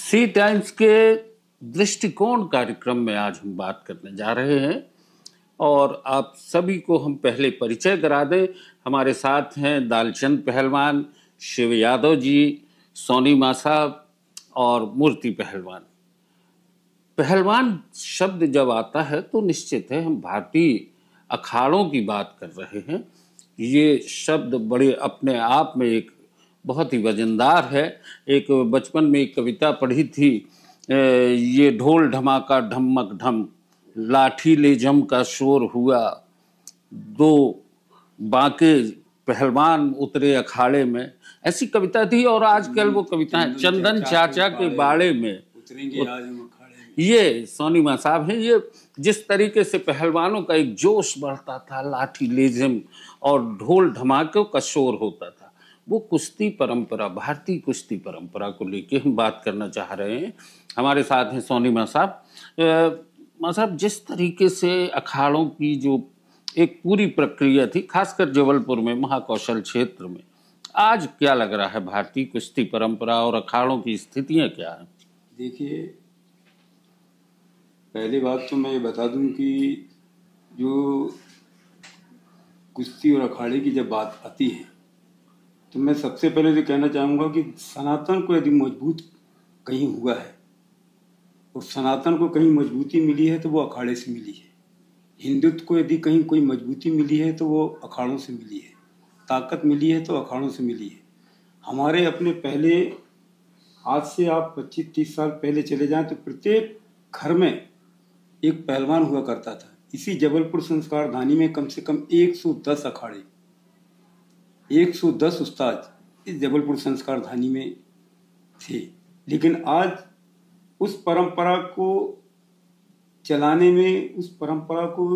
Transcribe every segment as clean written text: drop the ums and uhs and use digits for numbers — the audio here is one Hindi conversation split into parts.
सी टाइम्स के दृष्टिकोण कार्यक्रम में आज हम बात करने जा रहे हैं और आप सभी को हम पहले परिचय करा दें। हमारे साथ हैं दालचंद पहलवान, शिव यादव जी, सोनी माँ साहब और मूर्ति पहलवान। पहलवान शब्द जब आता है तो निश्चित है हम भारतीय अखाड़ों की बात कर रहे हैं। ये शब्द बड़े अपने आप में एक बहुत ही वजनदार है। एक बचपन में एक कविता पढ़ी थी, ये ढोल ढमाका ढमक ढम, लाठी ले जम का शोर हुआ, दो बांके पहलवान उतरे अखाड़े में। ऐसी कविता थी। और आजकल वो कविताएं चंदन चाचा के बाड़े में उतरेंगे आज हम अखाड़े में। ये सोनी माँ साहब हैं। ये जिस तरीके से पहलवानों का एक जोश बढ़ता था, लाठी लेज़म और ढोल धमाकों का शोर होता था, वो कुश्ती परंपरा, भारतीय कुश्ती परंपरा को लेके हम बात करना चाह रहे हैं। हमारे साथ हैं सोनी माँ साहब। माँ साहब, जिस तरीके से अखाड़ों की जो एक पूरी प्रक्रिया थी, खासकर जबलपुर में महाकौशल क्षेत्र में, आज क्या लग रहा है भारतीय कुश्ती परंपरा और अखाड़ों की स्थितियां क्या हैं? देखिए, पहली बात तो मैं ये बता दूं कि जो कुश्ती और अखाड़े की जब बात आती है तो मैं सबसे पहले तो कहना चाहूँगा कि सनातन को यदि मजबूत कहीं हुआ है और सनातन को कहीं मजबूती मिली है तो वो अखाड़े से मिली है। हिंदुत्व को यदि कहीं कोई मजबूती मिली है तो वो अखाड़ों से मिली है। ताकत मिली है तो अखाड़ों से मिली है। हमारे अपने पहले, आज से आप 25-30 साल पहले चले जाएं तो प्रत्येक घर में एक पहलवान हुआ करता था। इसी जबलपुर संस्कार धानी में कम से कम 110 अखाड़े, 110 उस्ताद इस जबलपुर संस्कार धानी में थे। लेकिन आज उस परंपरा को चलाने में, उस परंपरा को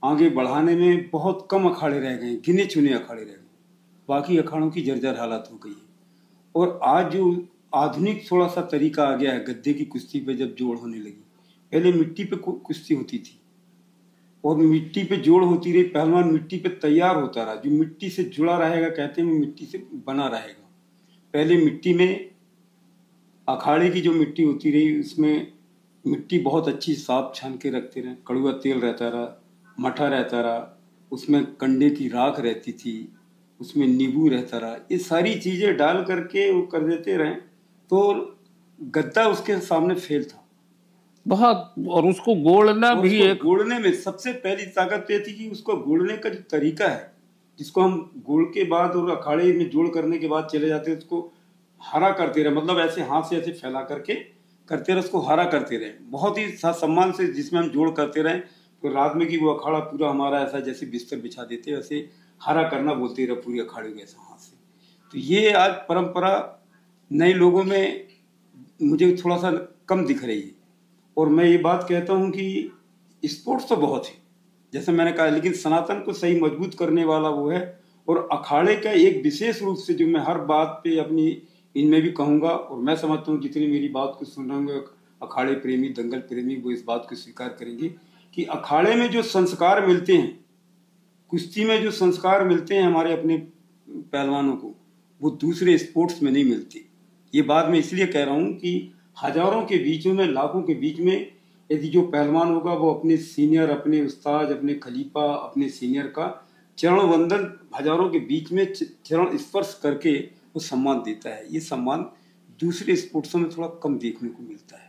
आगे बढ़ाने में बहुत कम अखाड़े रह गए, गिने चुने अखाड़े रह गए। बाकी अखाड़ों की जर्जर हालत हो गई है। और आज जो आधुनिक थोड़ा सा तरीका आ गया है, गद्दे की कुश्ती पे जब जोड़ होने लगी, पहले मिट्टी पे कुश्ती होती थी और मिट्टी पे जोड़ होती रही, पहलवान मिट्टी पे तैयार होता रहा। जो मिट्टी से जुड़ा रहेगा, कहते हैं, वो मिट्टी से बना रहेगा। पहले मिट्टी में, अखाड़े की जो मिट्टी होती रही, उसमें मिट्टी बहुत अच्छी साफ छान के रखते रहे, कड़वा तेल रहता रहा, मठा रहता रहा, उसमें कंडे की राख रहती थी, उसमें नींबू रहता रहा। ये सारी चीज़ें डाल करके वो कर देते रहे तो गद्दा उसके सामने फेल था बहुत। और उसको गोड़ना भी एक, गोड़ने में सबसे पहली ताकत ये थी कि उसको गोड़ने का जो तरीका है, जिसको हम गोड़ के बाद और अखाड़े में जोड़ करने के बाद चले जाते हैं, उसको हरा करते रहे। मतलब ऐसे हाथ से ऐसे फैला करके करते रहे, उसको हरा करते रहे बहुत ही सम्मान से, जिसमें हम जोड़ करते रहे। तो रात में कि वो अखाड़ा पूरा हमारा ऐसा जैसे बिस्तर बिछा देते, वैसे हरा करना बोलते रहे पूरी अखाड़े को ऐसा हाथ से। तो ये आज परंपरा नए लोगों में मुझे थोड़ा सा कम दिख रही है। और मैं ये बात कहता हूँ कि स्पोर्ट्स तो बहुत है, जैसे मैंने कहा, लेकिन सनातन को सही मजबूत करने वाला वो है। और अखाड़े का एक विशेष रूप से, जो मैं हर बात पे अपनी इनमें भी कहूँगा, और मैं समझता हूँ जितनी मेरी बात को सुन रहे होंगे अखाड़े प्रेमी, दंगल प्रेमी, वो इस बात को स्वीकार करेंगे कि अखाड़े में जो संस्कार मिलते हैं, कुश्ती में जो संस्कार मिलते हैं हमारे अपने पहलवानों को, वो दूसरे स्पोर्ट्स में नहीं मिलते। ये बात मैं इसलिए कह रहा हूँ कि हजारों के बीच में, लाखों के बीच में, यदि जो पहलवान होगा वो अपने सीनियर, अपने उस्ताद, अपने खलीफा, अपने सीनियर का चरण वंदन हजारों के बीच में चरण स्पर्श करके वो सम्मान देता है। ये सम्मान दूसरे स्पोर्ट्सों में थोड़ा कम देखने को मिलता है।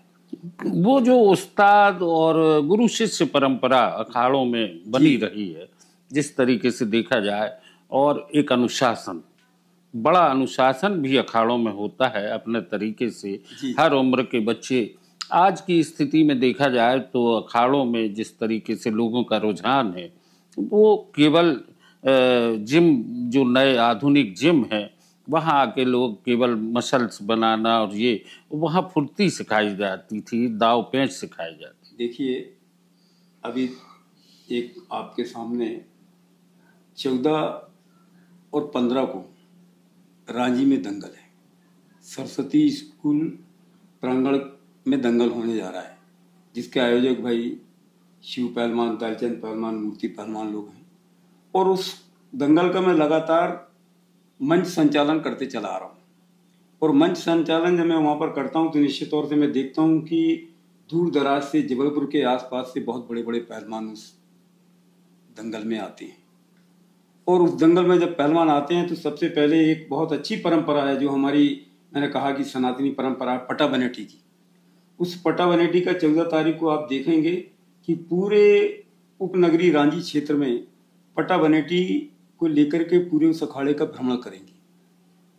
वो जो उस्ताद और गुरु शिष्य परंपरा अखाड़ों में बनी रही है, जिस तरीके से देखा जाए, और एक अनुशासन, बड़ा अनुशासन भी अखाड़ों में होता है अपने तरीके से। हर उम्र के बच्चे, आज की स्थिति में देखा जाए तो अखाड़ों में जिस तरीके से लोगों का रुझान है, वो केवल जिम, जो नए आधुनिक जिम है, वहाँ आके लोग केवल मसल्स बनाना, और ये वहाँ फुर्ती सिखाई जाती थी, दाव पेंच सिखाई जाती। देखिए, अभी एक आपके सामने 14 और 15 को रांची में दंगल है। सरस्वती स्कूल प्रांगण में दंगल होने जा रहा है, जिसके आयोजक भाई शिव पहलवान, दालचंद पहलवान, मूर्ति पहलवान लोग हैं। और उस दंगल का मैं लगातार मंच संचालन करते चला आ रहा हूँ। और मंच संचालन जब मैं वहाँ पर करता हूँ तो निश्चित तौर से मैं देखता हूँ कि दूर दराज से जबलपुर के आसपास से बहुत बड़े बड़े पहलवान उस दंगल में आते हैं। और उस दंगल में जब पहलवान आते हैं तो सबसे पहले एक बहुत अच्छी परंपरा है जो हमारी, मैंने कहा कि सनातनी परंपरा, पटाबनेटी की। उस पटाबनेटी का 14 तारीख को आप देखेंगे कि पूरे उपनगरीय रांची क्षेत्र में पटाबनेटी को लेकर के पूरे उस अखाड़े का भ्रमण करेंगे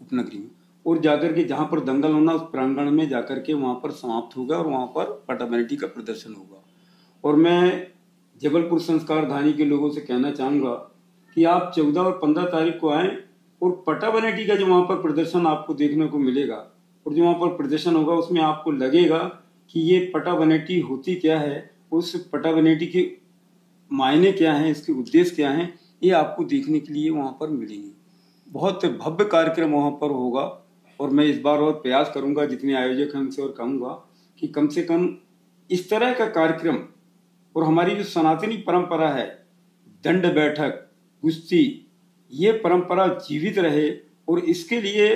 उपनगरी में, और जाकर के जहाँ पर दंगल होना उस प्रांगण में जाकर के वहाँ पर समाप्त होगा और वहाँ पर पटाबनेटी का प्रदर्शन होगा। और मैं जबलपुर संस्कारधानी के लोगों से कहना चाहूँगा कि आप 14 और 15 तारीख को आएँ और पटाबनेटी का जो वहाँ पर प्रदर्शन आपको देखने को मिलेगा और जो वहाँ पर प्रदर्शन होगा उसमें आपको लगेगा कि ये पटाबनेटी होती क्या है, उस पटाबनेटी के मायने क्या हैं, इसके उद्देश्य क्या हैं, ये आपको देखने के लिए वहाँ पर मिलेंगे। बहुत भव्य कार्यक्रम वहाँ पर होगा और मैं इस बार और प्रयास करूँगा जितने आयोजक हैं उनसे और कहूँगा कि कम से कम इस तरह का कार्यक्रम, और हमारी जो सनातनी परंपरा है दंड बैठक, कुश्ती, ये परंपरा जीवित रहे। और इसके लिए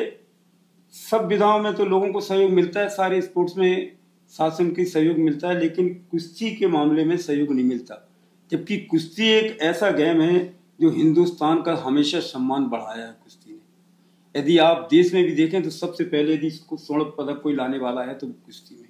सब विधाओं में तो लोगों को सहयोग मिलता है, सारे स्पोर्ट्स में शासन की सहयोग मिलता है, लेकिन कुश्ती के मामले में सहयोग नहीं मिलता। जबकि कुश्ती एक ऐसा गेम है जो हिंदुस्तान का हमेशा सम्मान बढ़ाया है कुश्ती ने। यदि आप देश में भी देखें तो सबसे पहले यदि इसको स्वर्ण पदक कोई लाने वाला है तो कुश्ती में।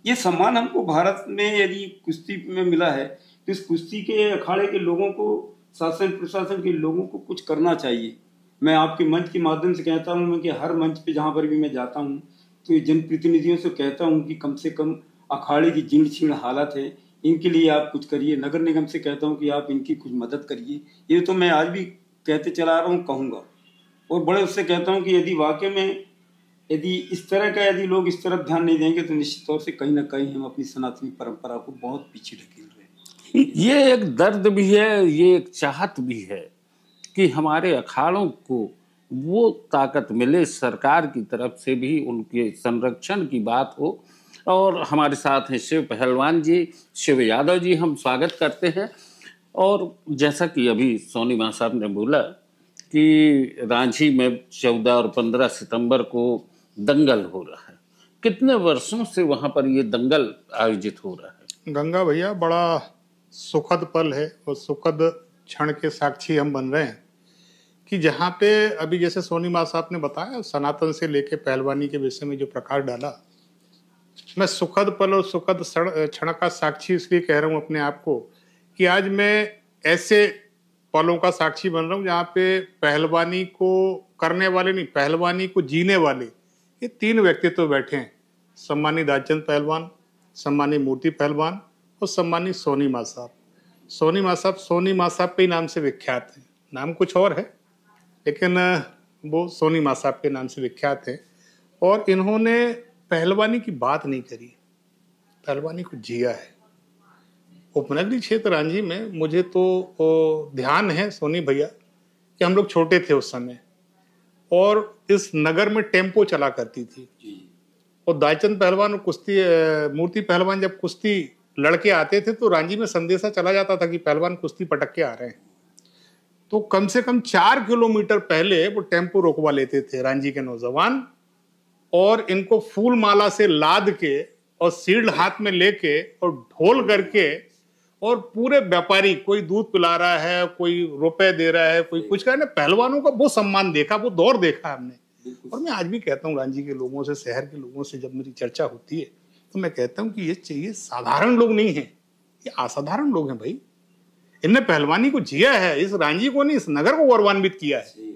ये सम्मान हमको भारत में यदि कुश्ती में मिला है तो इस कुश्ती के अखाड़े के लोगों को, शासन प्रशासन के लोगों को कुछ करना चाहिए। मैं आपके मंच के माध्यम से कहता हूँ कि हर मंच पे जहाँ पर भी मैं जाता हूँ तो जनप्रतिनिधियों से कहता हूँ कि कम से कम अखाड़े की जीर्ण शीर्ण हालत है, इनके लिए आप कुछ करिए। नगर निगम से कहता हूँ कि आप इनकी कुछ मदद करिए। ये तो मैं आज भी कहते चला रहा हूँ, कहूँगा। और बड़े उससे कहता हूँ कि यदि वाकई में यदि इस तरह का यदि लोग इस तरफ ध्यान नहीं देंगे तो निश्चित तौर से कहीं ना कहीं हम अपनी सनातनी परंपरा को बहुत पीछे ढकेल रहे हैं। ये एक दर्द भी है, ये एक चाहत भी है कि हमारे अखाड़ों को वो ताकत मिले, सरकार की तरफ से भी उनके संरक्षण की बात हो। और हमारे साथ हैं शिव पहलवान जी, शिव यादव जी, हम स्वागत करते हैं। और जैसा कि अभी सोनी मां साहब ने बोला कि रांची में 14 और 15 सितंबर को दंगल हो रहा है, कितने वर्षों से वहां पर ये दंगल आयोजित हो रहा है? गंगा भैया, बड़ा सुखद पल है और सुखद क्षण के साक्षी हम बन रहे हैं कि जहाँ पे अभी जैसे सोनी माँ साहब ने बताया सनातन से लेके पहलवानी के विषय में जो प्रकाश डाला, मैं सुखद पल और सुखद क्षण का साक्षी इसलिए कह रहा हूँ अपने आप को कि आज मैं ऐसे पलों का साक्षी बन रहा हूँ जहाँ पे पहलवानी को करने वाले नहीं, पहलवानी को जीने वाले ये 3 व्यक्तित्व बैठे हैं। सम्मानी दालचंद पहलवान, सम्मानी मूर्ति पहलवान और सम्मानी सोनी माँ साहब। सोनी माँ साहब के नाम से विख्यात हैं, नाम कुछ और है लेकिन वो सोनी माँ साहब के नाम से विख्यात है। और इन्होंने पहलवानी की बात नहीं करी, पहलवानी को जिया है। उपनगरीय क्षेत्र रांची में मुझे तो ध्यान है सोनी भैया कि हम लोग छोटे थे उस समय और इस नगर में टेम्पो चला करती थी और दालचंद पहलवान और कुश्ती मूर्ति पहलवान जब कुश्ती लड़के आते थे तो रांची में संदेशा चला जाता था कि पहलवान कुश्ती पटक के आ रहे हैं। तो कम से कम 4 किलोमीटर पहले वो टेम्पो रोकवा लेते थे रांची के नौजवान और इनको फूल माला से लाद के और सील्ड हाथ में लेके और ढोल करके, और पूरे व्यापारी, कोई दूध पिला रहा है, कोई रुपए दे रहा है, कोई कुछ कह, पहलवानों का वो सम्मान देखा, वो दौर देखा हमने। और मैं आज भी कहता हूँ रांची के लोगों से, शहर के लोगों से जब मेरी चर्चा होती है तो मैं कहता हूँ कि ये साधारण लोग नहीं है, ये असाधारण लोग हैं भाई। इनने पहलवानी को जिया है, इस रांची को नहीं, इस नगर को गौरवान्वित किया है।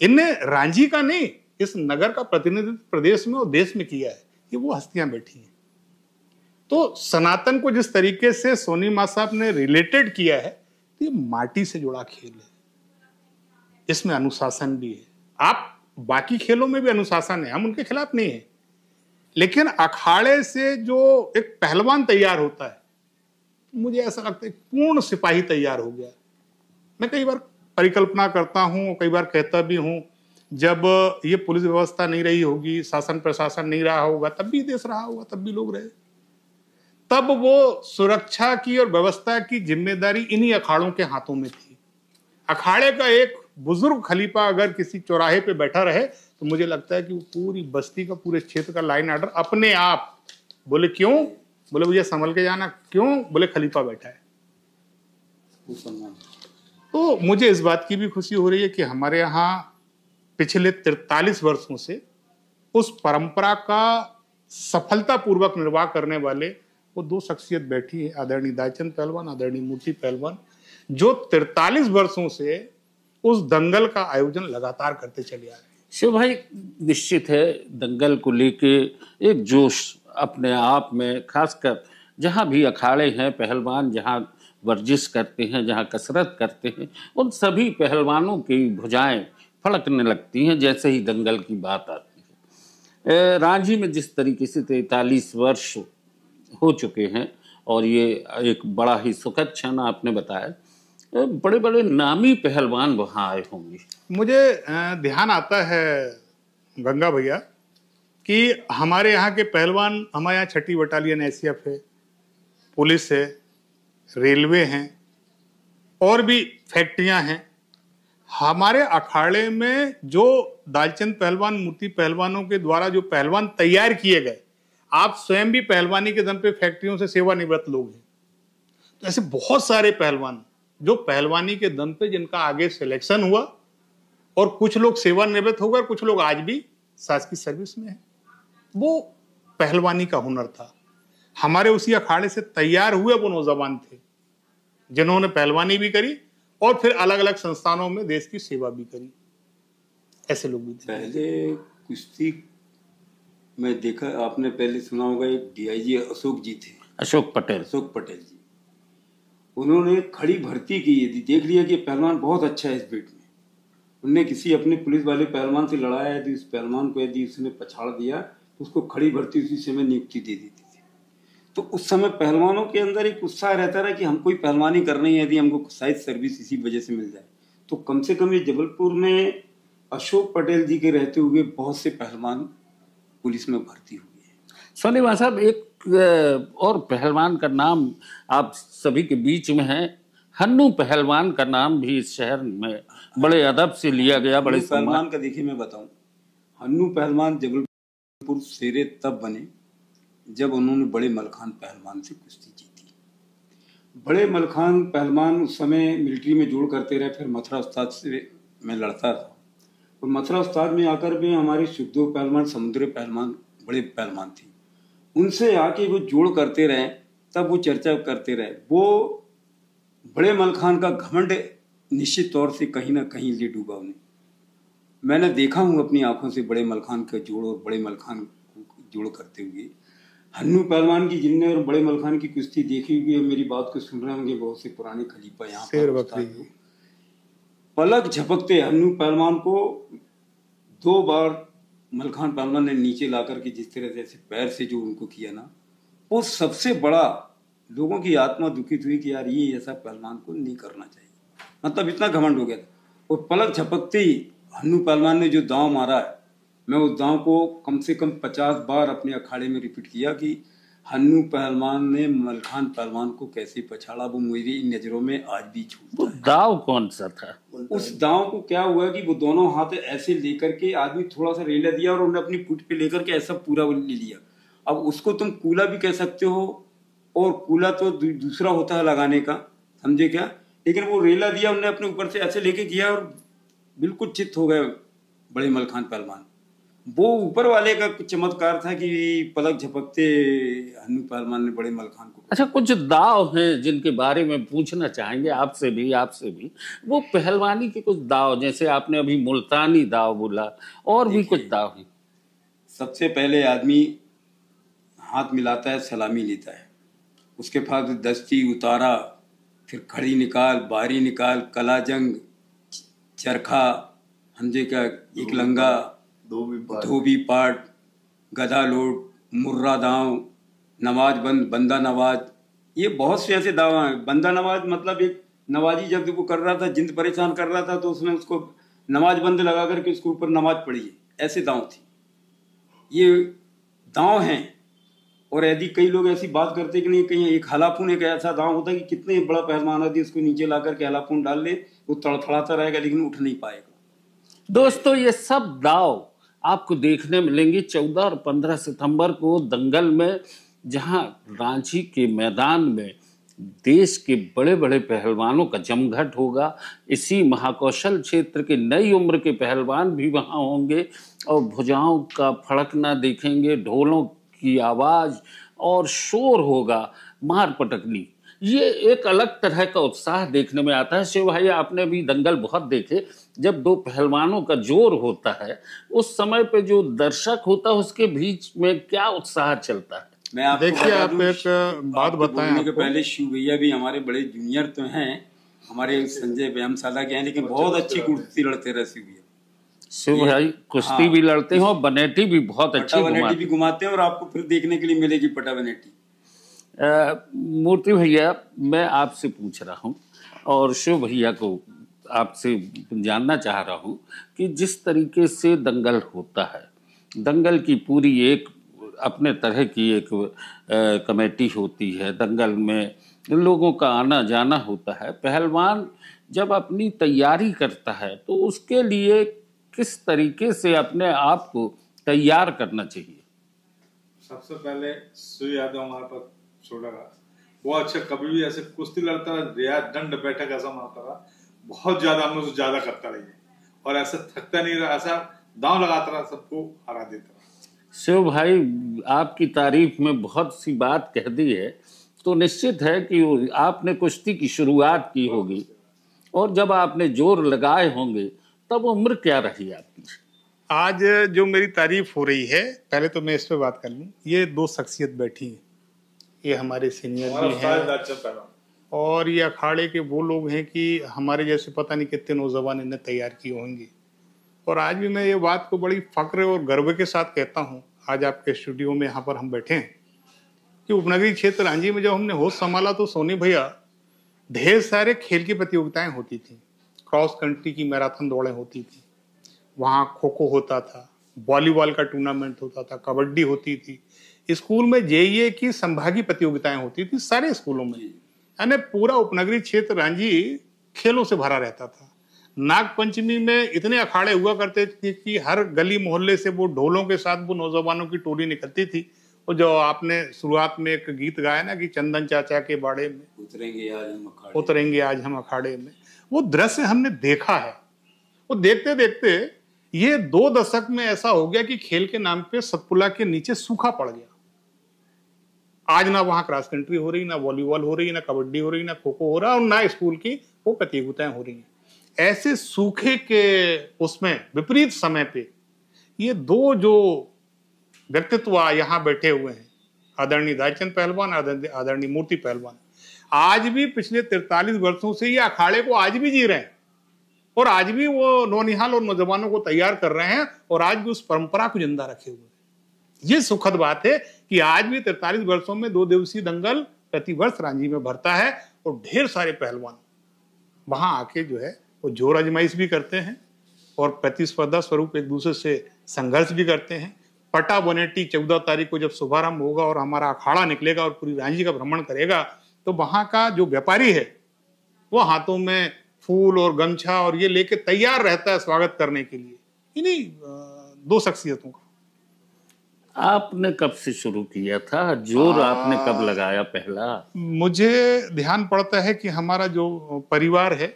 इनने रांची का नहीं, इस नगर का प्रतिनिधित्व प्रदेश में और देश में किया है। ये वो हस्तियां बैठी हैं। तो सनातन को जिस तरीके से सोनी माँ साहब ने रिलेटेड किया है, तो ये माटी से जुड़ा खेल है, इसमें अनुशासन भी है। आप बाकी खेलों में भी अनुशासन है, हम उनके खिलाफ नहीं है, लेकिन अखाड़े से जो एक पहलवान तैयार होता है, मुझे ऐसा लगता है पूर्ण सिपाही तैयार हो गया। मैं कई बार परिकल्पना करता हूं, कई बार कहता भी हूं, जब ये पुलिस व्यवस्था नहीं रही होगी, शासन प्रशासन नहीं रहा होगा, तब भी देश रहा होगा, तब भी लोग रहे, तब वो सुरक्षा की और व्यवस्था की जिम्मेदारी इन्हीं अखाड़ों के हाथों में थी। अखाड़े का एक बुजुर्ग खलीफा अगर किसी चौराहे पे बैठा रहे तो मुझे लगता है कि वो पूरी बस्ती का, पूरे क्षेत्र का लाइन ऑर्डर अपने आप। बोले क्यों? बोले भैया संभल के जाना। क्यों? बोले खलीफा बैठा है। तो मुझे इस बात की भी खुशी हो रही है कि हमारे यहाँ पिछले 43 वर्षों से उस परंपरा का सफलतापूर्वक निर्वाह करने वाले वो दो शख्सियत बैठी है, आदरणीय दालचंद पहलवान, आदरणीय मूर्ति पहलवान, जो 43 वर्षों से उस दंगल का आयोजन लगातार करते चले आ रहे हैं। शिव भाई, निश्चित है दंगल को लेके एक जोश अपने आप में, खासकर जहाँ भी अखाड़े हैं, पहलवान जहाँ वर्जिश करते हैं, जहाँ कसरत करते हैं, उन सभी पहलवानों की भुजाएं फड़कने लगती हैं जैसे ही दंगल की बात आती है। रांची में जिस तरीके से 43 वर्ष हो चुके हैं और ये एक बड़ा ही सुखद क्षण आपने बताया, बड़े बड़े नामी पहलवान वहाँ आए होंगे। मुझे ध्यान आता है गंगा भैया कि हमारे यहाँ के पहलवान, हमारे यहाँ 6ठी बटालियन एसीएफ है, पुलिस है, रेलवे हैं और भी फैक्ट्रियां हैं। हमारे अखाड़े में जो दालचंद पहलवान, मूर्ति पहलवानों के द्वारा जो पहलवान तैयार किए गए, आप स्वयं भी पहलवानी के दम पे फैक्ट्रियों से सेवानिवृत्त लोग हैं, तो ऐसे बहुत सारे पहलवान जो पहलवानी के दम पे जिनका आगे सिलेक्शन हुआ और कुछ लोग सेवानिवृत्त हो गए, कुछ लोग आज भी शासकीय सर्विस में हैं। वो पहलवानी का हुनर था। हमारे उसी अखाड़े से तैयार हुए वो नौजवान थे जिन्होंने पहलवानी भी करी और फिर अलग अलग संस्थानों में देश की सेवा भी करी। ऐसे लोग भी थे। पहले कुश्ती में देखा आपने, पहले सुना होगा, एक डीआईजी अशोक जी थे, अशोक पटेल जी। उन्होंने खड़ी भर्ती की, यदि देख लिया कि पहलवान बहुत अच्छा है इस बेट में, उनने किसी अपने पुलिस वाले पहलवान से लड़ाया, यदि उस पहलवान को यदि उसने पछाड़ दिया तो उसको खड़ी भर्ती उसी समय नियुक्ति दे देती थी। तो उस समय पहलवानों के अंदर एक उत्साह रहता रहा कि हमको पहलवानी करनी है, यदि हमको शायद सर्विस इसी वजह से मिल जाए। तो कम से कम ये जबलपुर में अशोक पटेल जी के रहते हुए बहुत से पहलवान पुलिस में भर्ती हुए हैं। सोनीमा साहब, एक और पहलवान का नाम आप सभी के बीच में है, हन्नू पहलवान का नाम भी इस शहर में बड़े अदब से लिया गया, बड़े पहलवान का देखिए मैं बताऊं, हन्नू पहलवान जबलपुर शेरे तब बने जब उन्होंने बड़े मलखान पहलवान से कुश्ती जीती। बड़े मलखान पहलवान उस समय मिलिट्री में जोड़ करते रहे, फिर मथुरा उस्ताद से मैं लड़ता था और मथुरा उस्ताद में आकर भी हमारे सुखदेव पहलवान, समुद्री पहलवान बड़े पहलवान थे, उनसे आके वो जोड़ करते रहे, तब वो चर्चा करते रहे। वो बड़े मलखान का घमंड निश्चित तौर से कहीं ना कहीं ले डूबा उन्हें। मैंने देखा हूँ अपनी आंखों से बड़े मलखान का जोड़ और बड़े मलखान को जोड़ करते हुए। हन्नू पहलवान की जिनने और बड़े मलखान की कुश्ती देखी हुई, मेरी बात को सुन रहे होंगे बहुत से पुराने खलीफा यहाँ पर, पलक झपकते हन्नू पहलवान को 2 बार मलखान पहलवान ने नीचे ला करके जिस तरह से ऐसे पैर से जो उनको किया ना, वो सबसे बड़ा लोगों की आत्मा दुखित हुई कि यार ये ऐसा पहलवान को नहीं करना चाहिए, मतलब इतना घमंड हो गया था। और पलक झपकते ही हन्नू पहलवान ने जो दांव मारा है, मैं उस दांव को कम से कम 50 बार अपने अखाड़े में रिपीट किया कि हन्नू पहलवान ने मलखान पहलवान को कैसे पछाड़ा, वो मेरी नजरों में आज भी छूटता है। दांव कौन सा था? उस दांव को क्या हुआ कि वो दोनों हाथ ऐसे लेकर के आदमी थोड़ा सा रेला दिया और उन्होंने अपनी पुट पे लेकर के ऐसा पूरा ले लिया। अब उसको तुम कूला भी कह सकते हो और कूला तो दूसरा होता है लगाने का, समझे क्या, लेकिन वो रेला दिया उन्होंने अपने ऊपर से ऐसे लेके किया और बिल्कुल चित्त हो गए बड़े मलखान पहलवान। वो ऊपर वाले का चमत्कार था कि पलक झपकते हन्नू पहलवान ने बड़े मलखान को। अच्छा, कुछ दाव हैं जिनके बारे में पूछना चाहेंगे आपसे भी। वो पहलवानी के कुछ दाव, जैसे आपने अभी मुल्तानी दाव बोला, और भी कुछ दाव हैं। सबसे पहले आदमी हाथ मिलाता है, सलामी लेता है, उसके बाद दस्ती उतारा, फिर खड़ी निकाल, बारी निकाल, कला जंग, चरखा, हमजे का एक लंगा, धोबी पाट, गधा लोट, मुर्रा दाव, नवाज बंद, बंदा नवाज, ये बहुत से ऐसे दावा हैं। बंदा नवाज मतलब एक नवाजी जब वो कर रहा था, जिंद परेशान कर रहा था, तो उसने उसको नमाज बंद लगा करके उसके ऊपर नमाज पढ़ी, ऐसे दाव थी। ये दाव हैं और यदि कई लोग ऐसी बात करते कि नहीं, कहीं एक हलाफून एक ऐसा दांव होता है कि कितने बड़ा पहलवान आदि उसको नीचे ला करके हलाफून डाल ले, वो तड़फड़ाता रहेगा लेकिन उठ नहीं पाएगा। दोस्तों, ये सब दाव आपको देखने मिलेंगे 14 और 15 सितंबर को दंगल में, जहां रांची के मैदान में देश के बड़े बड़े पहलवानों का जमघट होगा। इसी महाकौशल क्षेत्र के नई उम्र के पहलवान भी वहां होंगे और भुजाओं का फड़कना देखेंगे, ढोलों की आवाज और शोर होगा, मार पटकनी। ये एक अलग तरह का उत्साह देखने में आता है। शिव भाई, आपने भी दंगल बहुत देखे। जब दो पहलवानों का जोर होता है, उस समय पे जो दर्शक होता है उसके बीच में क्या उत्साह चलता है। मैं आपको देखिए, बता आप दूं, एक बात बताएं बोलने के आपको। पहले शिव भैया भी हमारे बड़े जूनियर तो हैं, हमारे संजय व्यायामशाला के हैं, लेकिन बहुत अच्छी कुश्ती लड़ते रहे शिव भैया। शिव भाई कुश्ती भी लड़ते हैं और बनेटी भी बहुत अच्छी पटा बनेटी घुमाते भी घुमाते हैं और आपको फिर देखने के लिए मिलेगी पटा बनेटी। मूर्ति भैया, मैं आपसे पूछ रहा हूँ और शिव भैया को आपसे जानना चाह रहा हूँ कि जिस तरीके से दंगल होता है, दंगल की पूरी एक अपने तरह की एक कमेटी होती है, दंगल में लोगों का आना जाना होता है। पहलवान जब अपनी तैयारी करता है तो उसके लिए किस तरीके से अपने आप को तैयार करना चाहिए? सबसे पहले शिव यादव हमारे पास छोटा था, वो अच्छा कभी भी ऐसे कुश्ती लड़ता रहा, रियाज दंड बैठक ऐसा मारता रहा, बहुत ज्यादा हम उससे ज्यादा करता रही और ऐसा थकता नहीं रहा, ऐसा दांव लगाता रहा, सबको हरा देता रहा। शिव भाई, आपकी तारीफ में बहुत सी बात कह दी है, तो निश्चित है कि आपने कुश्ती की शुरुआत की होगी और जब आपने जोर लगाए होंगे तब उम्र क्या रही आपकी? आज जो मेरी तारीफ हो रही है, पहले तो मैं इस पे बात कर लूं। ये दो शख्सियत बैठी हैं, ये हमारे सीनियर भी हैं और ये अखाड़े के वो लोग हैं कि हमारे जैसे पता नहीं कितने नौजवान इन्हें तैयार किए होंगे। और आज भी मैं ये बात को बड़ी फक्र और गर्व के साथ कहता हूँ, आज आपके स्टूडियो में यहाँ पर हम बैठे हैं, कि उपनगरीय क्षेत्र रांची में जब हमने होश संभाला तो सोनी भैया ढेर सारे खेल की प्रतियोगिताएं होती थी। क्रॉस कंट्री की मैराथन दौड़ें होती थी, वहाँ खो खो होता था, वॉलीबॉल का टूर्नामेंट होता था, कबड्डी होती थी, स्कूल में जेईए की संभागीय प्रतियोगिताएं होती थी सारे स्कूलों में। यानी पूरा उपनगरीय क्षेत्र रांची खेलों से भरा रहता था। नाग पंचमी में इतने अखाड़े हुआ करते थे कि हर गली मोहल्ले से वो ढोलों के साथ वो नौजवानों की टोली निकलती थी। और जो आपने शुरुआत में एक गीत गाया ना कि चंदन चाचा के बाड़े में उतरेंगे आज हम अखाड़े में, वो दृश्य हमने देखा है। वो देखते देखते ये 2 दशक में ऐसा हो गया कि खेल के नाम पे सतपुड़ा के नीचे सूखा पड़ गया। आज ना वहां क्रॉस कंट्री हो रही, ना वॉलीबॉल हो रही, ना कबड्डी हो रही, ना खो खो हो रहा और ना स्कूल की वो प्रतियोगिताएं हो रही हैं। ऐसे सूखे के उसमें विपरीत समय पे ये दो जो व्यक्तित्व यहाँ बैठे हुए हैं, आदरणीय दालचंद पहलवान, आदरणीय मूर्ति पहलवान, आज भी पिछले 43 वर्षों से ये अखाड़े को आज भी जी रहे हैं और आज भी वो नौनिहाल और नौजवानों को तैयार कर रहे हैं और आज भी उस परंपरा को जिंदा रखे हुए हैं। ये सुखद बात है कि आज भी 43 वर्षों में 2 दिवसीय दंगल प्रतिवर्ष रांची में भरता है और ढेर सारे पहलवान वहां आके जो है वो जोर आजमाइश भी करते हैं और प्रतिस्पर्धा स्वरूप एक दूसरे से संघर्ष भी करते हैं। पटा बनेटी 14 तारीख को जब शुभारंभ होगा और हमारा अखाड़ा निकलेगा और पूरी रांची का भ्रमण करेगा, तो वहां का जो व्यापारी है वो हाथों में फूल और गमछा और ये लेके तैयार रहता है स्वागत करने के लिए। इन्हीं 2 शख्सियतों का। आपने कब से शुरू किया था? जोर आपने कब लगाया पहला? मुझे ध्यान पड़ता है कि हमारा जो परिवार है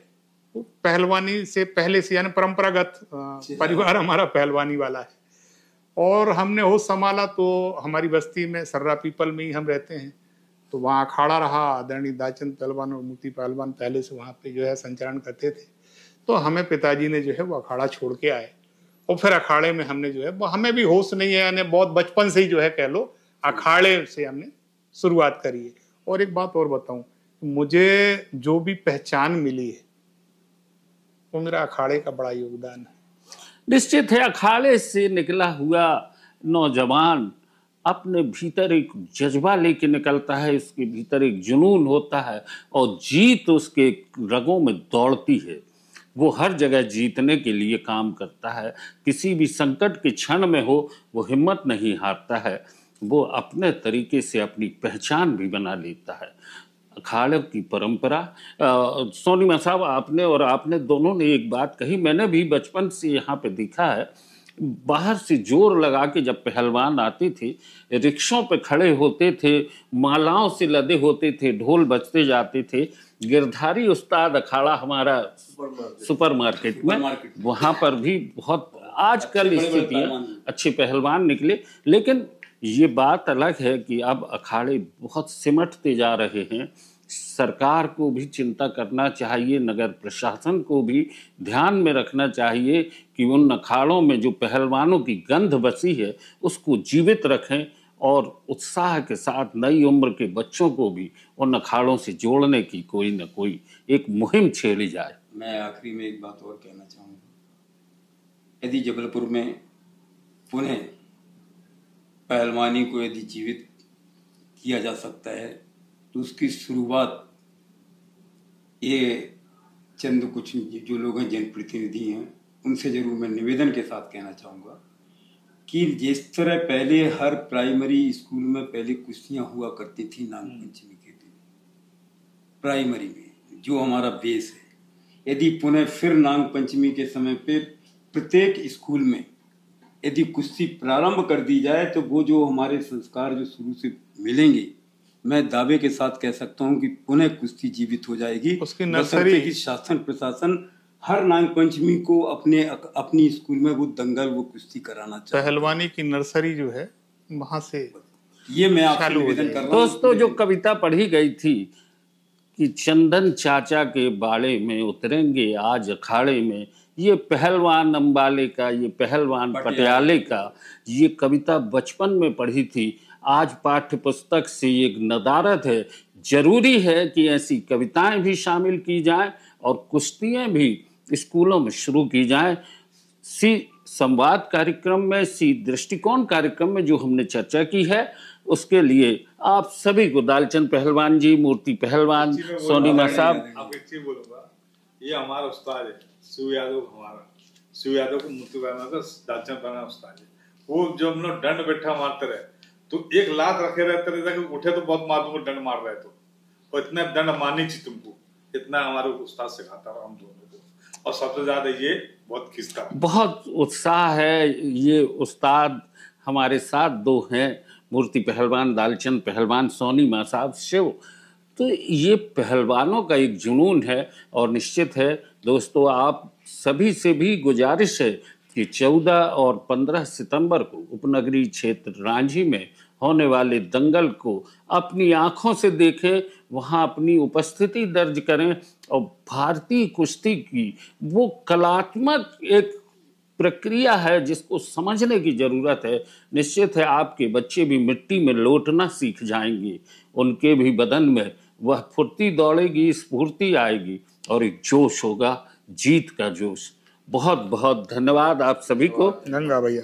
वो पहलवानी से पहले से, यानी परंपरागत परिवार हमारा पहलवानी वाला है और हमने होश संभाला तो हमारी बस्ती में सर्रा पीपल में ही हम रहते हैं, तो वहाँ अखाड़ा रहा। आदरणीय दालचंद पहलवान और मूर्ति पहलवान पहले से वहाँ पे जो है संचालन करते थे, तो हमें पिताजी ने जो है वो अखाड़ा छोड़ के आए और फिर अखाड़े में हमने जो है, हमें भी होश नहीं है, यानी बहुत बचपन से ही जो है कह लो अखाड़े से हमने शुरुआत करी है। और एक बात और बताऊं, मुझे जो भी पहचान मिली है वो मेरा अखाड़े का बड़ा योगदान है। निश्चित है, अखाड़े से निकला हुआ नौजवान अपने भीतर एक जज्बा लेके निकलता है, इसके भीतर एक जुनून होता है और जीत उसके रगों में दौड़ती है। वो हर जगह जीतने के लिए काम करता है, किसी भी संकट के क्षण में हो वो हिम्मत नहीं हारता है। वो अपने तरीके से अपनी पहचान भी बना लेता है। अखाड़े की परंपरा, सोनीमा साहब आपने दोनों ने एक बात कही, मैंने भी बचपन से यहाँ पे देखा है, बाहर से जोर लगा के जब पहलवान आते थे, रिक्शों पे खड़े होते थे, मालाओं से लदे होते थे, ढोल बजते जाते थे। गिरधारी उस्ताद अखाड़ा हमारा सुपरमार्केट में, वहाँ पर भी बहुत आजकल स्थितियाँ अच्छे पहलवान निकले, लेकिन ये बात अलग है कि अब अखाड़े बहुत सिमटते जा रहे हैं। सरकार को भी चिंता करना चाहिए, नगर प्रशासन को भी ध्यान में रखना चाहिए कि उन अखाड़ों में जो पहलवानों की गंध बसी है उसको जीवित रखें और उत्साह के साथ नई उम्र के बच्चों को भी उन अखाड़ों से जोड़ने की कोई न कोई एक मुहिम छेड़ी जाए। मैं आखिरी में एक बात और कहना चाहूँगा, यदि जबलपुर में पुनः पहलवानी को यदि जीवित किया जा सकता है तो उसकी शुरुआत ये चंद कुछ जो लोग हैं, जनप्रतिनिधि हैं, उनसे जरूर मैं निवेदन के साथ कहना चाहूँगा कि जिस तरह पहले हर प्राइमरी स्कूल में पहले कुश्तियाँ हुआ करती थी नाग पंचमी के दिन, प्राइमरी में जो हमारा बेस है, यदि पुनः फिर नाग पंचमी के समय पे प्रत्येक स्कूल में यदि कुश्ती प्रारंभ कर दी जाए तो वो जो हमारे संस्कार जो शुरू से मिलेंगे, मैं दावे के साथ कह सकता हूँ कि पुनः कुश्ती जीवित हो जाएगी। उसकी नर्सरी की शासन प्रशासन हर नाग पंचमी को अपनी स्कूल में वो दंगल वो कुश्ती कराना चाहिए। पहलवानी की नर्सरी जो है वहां से ये मैं आपसे निवेदन कर रहा हूँ। दोस्तों, जो कविता पढ़ी गई थी कि चंदन चाचा के बाड़े में उतरेंगे आज अखाड़े में, ये पहलवान अंबाले का, ये पहलवान पटियाले का, ये कविता बचपन में पढ़ी थी, आज पाठ्य पुस्तक से एक नदारत है। जरूरी है कि ऐसी कविताएं भी शामिल की जाएं और कुश्तियां भी स्कूलों में शुरू की जाएं। संवाद कार्यक्रम में, दृष्टिकोण कार्यक्रम में जो हमने चर्चा की है, उसके लिए आप सभी को, दालचंद पहलवान जी, मूर्ति पहलवान, सोनीमा साहब, आप एक चीज बोलूंगा, ये हमारा उस्ताद है शिव यादव, शिव यादव को मूर्ति पहलवान का दालचंद पहलवान उस्ताद है। वो जो हम लोग दंड बैठा मारते रहे तो एक लात रखे रहते रहे कि उठे तो बहुत मार दूंगा, दंड मार रहे तो, और इतना दंड मारनी चाहिए तुमको, इतना हमारे उस्ताद सिखाता रहा हम दोनों को। और सबसे ज्यादा ये बहुत खिंचता, बहुत उत्साह है। ये उस्ताद हमारे साथ दो हैं, मूर्ति पहलवान, दालचंद पहलवान, सोनीमा साहब, शिव। तो ये पहलवानों का एक जुनून है और निश्चित है दोस्तों, आप सभी से भी गुजारिश है कि 14 और 15 सितंबर को उपनगरीय क्षेत्र रांझी में होने वाले दंगल को अपनी आंखों से देखें, वहां अपनी उपस्थिति दर्ज करें और भारतीय कुश्ती की वो कलात्मक एक प्रक्रिया है जिसको समझने की जरूरत है। निश्चित है आपके बच्चे भी मिट्टी में लौटना सीख जाएंगे, उनके भी बदन में वह फुर्ती दौड़ेगी, स्फूर्ति आएगी और एक जोश होगा, जीत का जोश। बहुत बहुत धन्यवाद आप सभी को। गंगा भैया।